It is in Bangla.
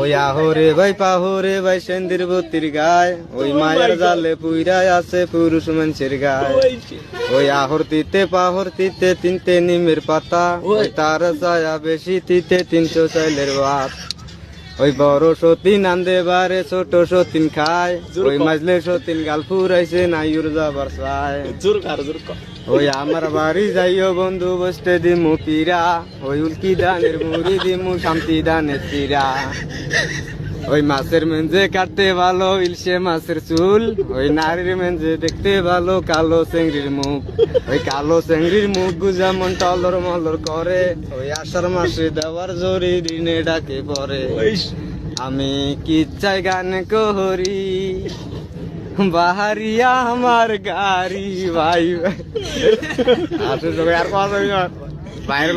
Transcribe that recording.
ওই আহরে ভাই পাহরে ভাই সেন্দির বতির গায়, ওই মায়ের জালে পুইরায় আছে পুরুষ মানুষের গায়। ওই আহর তিতে পাহর তিতে তিনটে নিমের পাতা, ওই তার ছায়া বেশি তিতে 300 চাইলের ভাত। ওই বড় সতীন আন্দে বারে ছোট সতীন খায়, ওই মাজলে সতীন গাল ফুরাইছে নাইউর যাবার চায়। ওই আমার বাড়ি যাইও বন্ধু বসতে দিমু পিরা, ওই উল্কি দানের মুড়ি দিমু শান্তি দানের চিরা। ওই মাছের মেঞ্জে কাটতে ভালো ইলশে মাছের চুল, ওই নারীর মেঞ্জে দেখতে ভালো কালো চেংড়ির মুখ। ওই কালো চেংড়ির মুখ গুজা মন টলর মলর করে, ওই আষাঢ় মাসে দেওয়ার জরি দিনে ডাকে পরে। আমি কি চাই গান করি বাহারিয়া আমার গাড়ি ভাই। আর কথা বাইরে